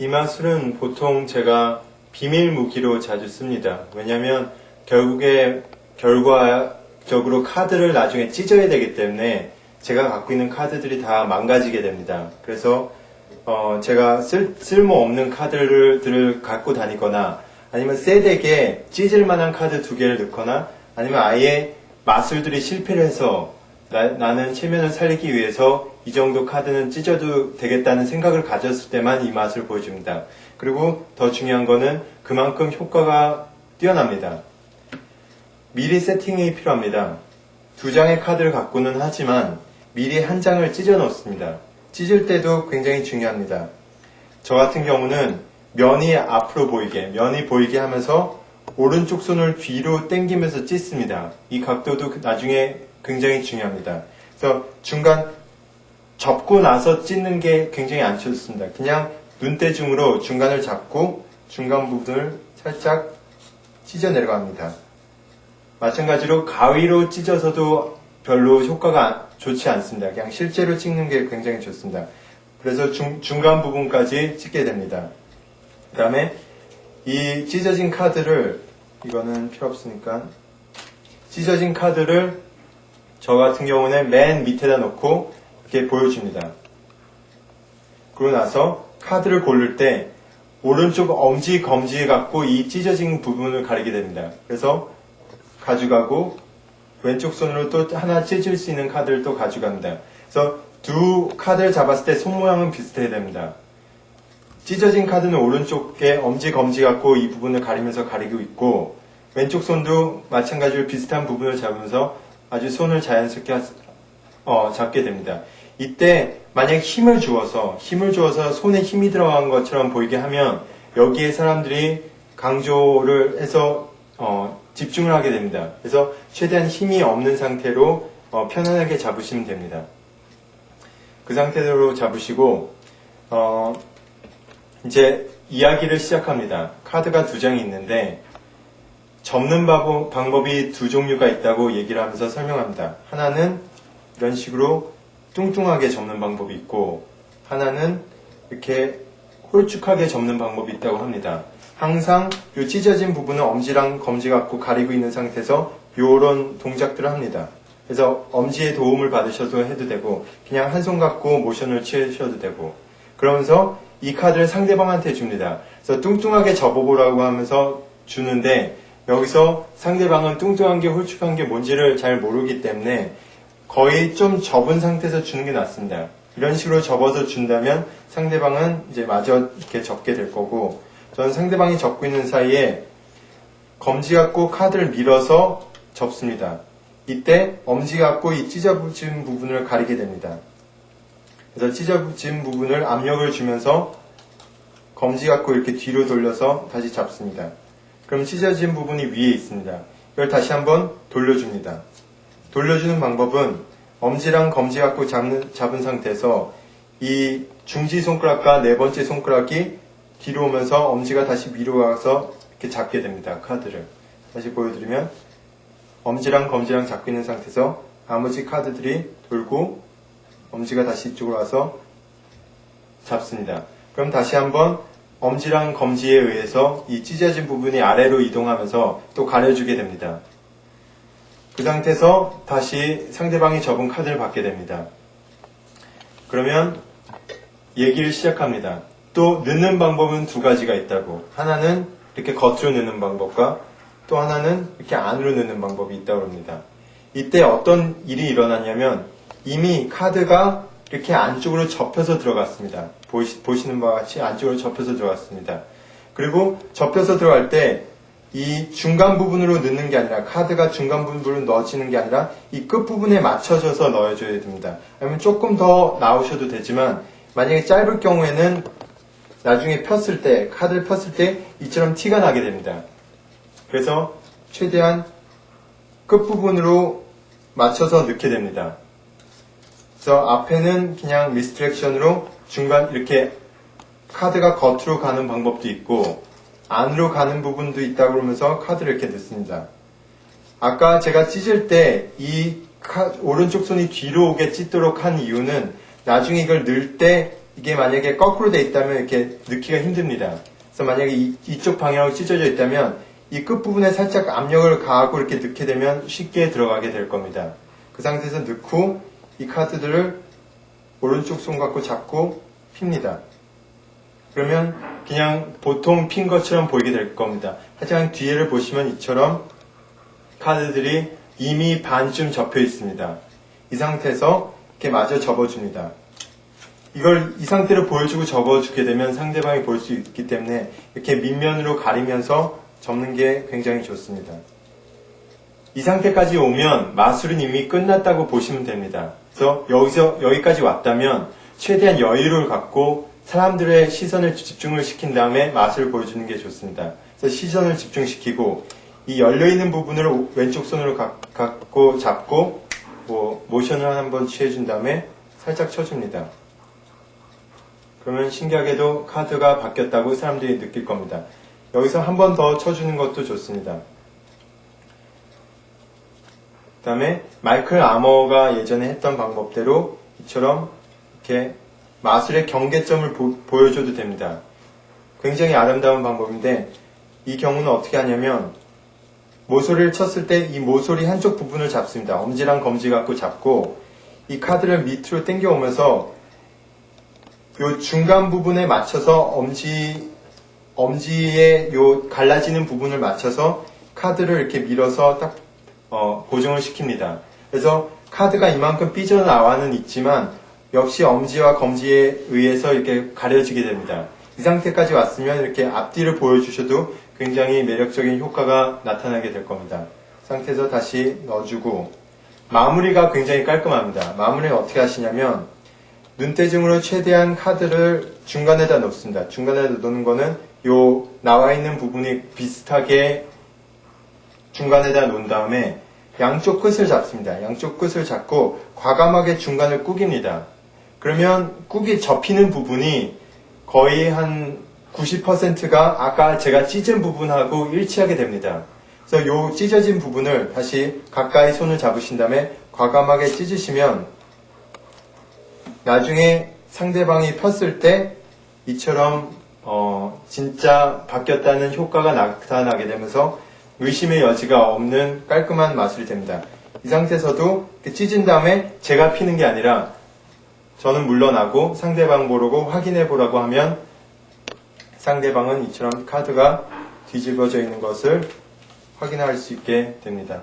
이 마술은 보통 제가 비밀 무기로 자주 씁니다. 왜냐하면 결국에 결과적으로 카드를 나중에 찢어야 되기 때문에 제가 갖고 있는 카드들이 다 망가지게 됩니다. 그래서 제가 쓸모없는 카드들을 갖고 다니거나 아니면 셋에게 찢을 만한 카드 2개를 넣거나 아니면 아예 마술들이 실패를 해서 나는 체면을 살리기 위해서 이 정도 카드는 찢어도 되겠다는 생각을 가졌을 때만 이 맛을 보여줍니다. 그리고 더 중요한 거는 그만큼 효과가 뛰어납니다. 미리 세팅이 필요합니다. 2장의 카드를 갖고는 하지만 미리 한 장을 찢어 놓습니다. 찢을 때도 굉장히 중요합니다. 저 같은 경우는 면이 앞으로 보이게, 면이 보이게 하면서 오른쪽 손을 뒤로 당기면서 찢습니다. 이 각도도 나중에 굉장히 중요합니다. 그래서 중간 접고 나서 찢는 게 굉장히 안 좋습니다. 그냥 눈대중으로 중간을 잡고 중간 부분을 살짝 찢어 내려갑니다. 마찬가지로 가위로 찢어서도 별로 효과가 좋지 않습니다. 그냥 실제로 찍는 게 굉장히 좋습니다. 그래서 중간 부분까지 찍게 됩니다. 그 다음에 이 찢어진 카드를, 이거는 필요 없으니까, 찢어진 카드를 저 같은 경우는 맨 밑에다 놓고 이렇게 보여줍니다. 그러고 나서 카드를 고를 때 오른쪽 엄지, 검지 갖고 이 찢어진 부분을 가리게 됩니다. 그래서 가져가고 왼쪽 손으로 또 하나 찢을 수 있는 카드를 또 가져갑니다. 그래서 두 카드를 잡았을 때 손 모양은 비슷해야 됩니다. 찢어진 카드는 오른쪽에 엄지, 검지 갖고 이 부분을 가리면서 가리고 있고 왼쪽 손도 마찬가지로 비슷한 부분을 잡으면서 아주 손을 자연스럽게 잡게 됩니다. 이때 만약 힘을 주어서 손에 힘이 들어간 것처럼 보이게 하면 여기에 사람들이 강조를 해서 집중을 하게 됩니다. 그래서 최대한 힘이 없는 상태로 편안하게 잡으시면 됩니다. 그 상태로 잡으시고 이제 이야기를 시작합니다. 카드가 2장이 있는데 접는 방법이 2종류가 있다고 얘기를 하면서 설명합니다. 하나는 이런 식으로 뚱뚱하게 접는 방법이 있고 하나는 이렇게 홀쭉하게 접는 방법이 있다고 합니다. 항상 이 찢어진 부분은 엄지랑 검지 갖고 가리고 있는 상태에서 이런 동작들을 합니다. 그래서 엄지의 도움을 받으셔도 해도 되고 그냥 한 손 갖고 모션을 취하셔도 되고 그러면서 이 카드를 상대방한테 줍니다. 그래서 뚱뚱하게 접어보라고 하면서 주는데 여기서 상대방은 뚱뚱한 게 홀쭉한 게 뭔지를 잘 모르기 때문에 거의 좀 접은 상태에서 주는 게 낫습니다. 이런 식으로 접어서 준다면 상대방은 이제 마저 이렇게 접게 될 거고 저는 상대방이 접고 있는 사이에 검지 갖고 카드를 밀어서 접습니다. 이때 엄지 갖고 이 찢어진 부분을 가리게 됩니다. 그래서 찢어진 부분을 압력을 주면서 검지 갖고 이렇게 뒤로 돌려서 다시 잡습니다. 그럼 찢어진 부분이 위에 있습니다. 이걸 다시 한번 돌려줍니다. 돌려주는 방법은 엄지랑 검지 갖고 잡은 상태에서 이 중지 손가락과 네 번째 손가락이 뒤로 오면서 엄지가 다시 위로 가서 이렇게 잡게 됩니다. 카드를. 다시 보여드리면 엄지랑 검지랑 잡고 있는 상태에서 나머지 카드들이 돌고 엄지가 다시 이쪽으로 와서 잡습니다. 그럼 다시 한번 엄지랑 검지에 의해서 이 찢어진 부분이 아래로 이동하면서 또 가려주게 됩니다. 그 상태에서 다시 상대방이 접은 카드를 받게 됩니다. 그러면 얘기를 시작합니다. 또 넣는 방법은 2가지가 있다고. 하나는 이렇게 겉으로 넣는 방법과 또 하나는 이렇게 안으로 넣는 방법이 있다고 합니다. 이때 어떤 일이 일어났냐면 이미 카드가 이렇게 안쪽으로 접혀서 들어갔습니다. 보시는 바와 같이 안쪽으로 접혀서 들어갔습니다. 그리고 접혀서 들어갈 때 이 중간 부분으로 넣는 게 아니라 카드가 중간 부분으로 넣어지는 게 아니라 이 끝부분에 맞춰져서 넣어줘야 됩니다. 아니면 조금 더 나오셔도 되지만 만약에 짧을 경우에는 나중에 폈을 때 카드를 폈을 때 이처럼 티가 나게 됩니다. 그래서 최대한 끝부분으로 맞춰서 넣게 됩니다. 그래서 앞에는 그냥 미스트랙션으로 중간 이렇게 카드가 겉으로 가는 방법도 있고 안으로 가는 부분도 있다고 그러면서 카드를 이렇게 넣습니다. 아까 제가 찢을 때 이 오른쪽 손이 뒤로 오게 찢도록 한 이유는 나중에 이걸 넣을 때 이게 만약에 거꾸로 돼 있다면 이렇게 넣기가 힘듭니다. 그래서 만약에 이쪽 방향으로 찢어져 있다면 이 끝부분에 살짝 압력을 가하고 이렇게 넣게 되면 쉽게 들어가게 될 겁니다. 그 상태에서 넣고 이 카드들을 오른쪽 손 갖고 잡고 핍니다. 그러면 그냥 보통 핀 것처럼 보이게 될 겁니다. 하지만 뒤에를 보시면 이처럼 카드들이 이미 반쯤 접혀 있습니다. 이 상태에서 이렇게 마저 접어줍니다. 이걸 이 상태로 보여주고 접어주게 되면 상대방이 볼 수 있기 때문에 이렇게 밑면으로 가리면서 접는 게 굉장히 좋습니다. 이 상태까지 오면 마술은 이미 끝났다고 보시면 됩니다. 그래서 여기까지 왔다면 최대한 여유를 갖고 사람들의 시선을 집중을 시킨 다음에 마술을 보여주는 게 좋습니다. 그래서 시선을 집중시키고 이 열려있는 부분을 왼쪽 손으로 갖고 잡고 모션을 한번 취해준 다음에 살짝 쳐줍니다. 그러면 신기하게도 카드가 바뀌었다고 사람들이 느낄 겁니다. 여기서 한 번 더 쳐주는 것도 좋습니다. 그 다음에 마이클 아머가 예전에 했던 방법대로 이처럼 이렇게 마술의 경계점을 보여줘도 됩니다. 굉장히 아름다운 방법인데 이 경우는 어떻게 하냐면 모서리를 쳤을 때 이 모서리 한쪽 부분을 잡습니다. 엄지랑 검지 갖고 잡고 이 카드를 밑으로 당겨오면서 요 중간 부분에 맞춰서 엄지의 요 갈라지는 부분을 맞춰서 카드를 이렇게 밀어서 딱 고정을 시킵니다. 그래서 카드가 이만큼 삐져나와는 있지만 역시 엄지와 검지에 의해서 이렇게 가려지게 됩니다. 이 상태까지 왔으면 이렇게 앞뒤를 보여주셔도 굉장히 매력적인 효과가 나타나게 될 겁니다. 이 상태에서 다시 넣어주고 마무리가 굉장히 깔끔합니다. 마무리는 어떻게 하시냐면 눈대중으로 최대한 카드를 중간에다 놓습니다. 중간에다 놓는 거는 요 나와 있는 부분이 비슷하게 중간에다 놓은 다음에 양쪽 끝을 잡습니다. 양쪽 끝을 잡고 과감하게 중간을 꾸깁니다. 그러면 꾹이 접히는 부분이 거의 한 90%가 아까 제가 찢은 부분하고 일치하게 됩니다. 그래서 요 찢어진 부분을 다시 가까이 손을 잡으신 다음에 과감하게 찢으시면 나중에 상대방이 폈을 때 이처럼 진짜 바뀌었다는 효과가 나타나게 되면서 의심의 여지가 없는 깔끔한 마술이 됩니다. 이 상태에서도 찢은 다음에 제가 피는 게 아니라 저는 물러나고 상대방 보라고 확인해 보라고 하면 상대방은 이처럼 카드가 뒤집어져 있는 것을 확인할 수 있게 됩니다.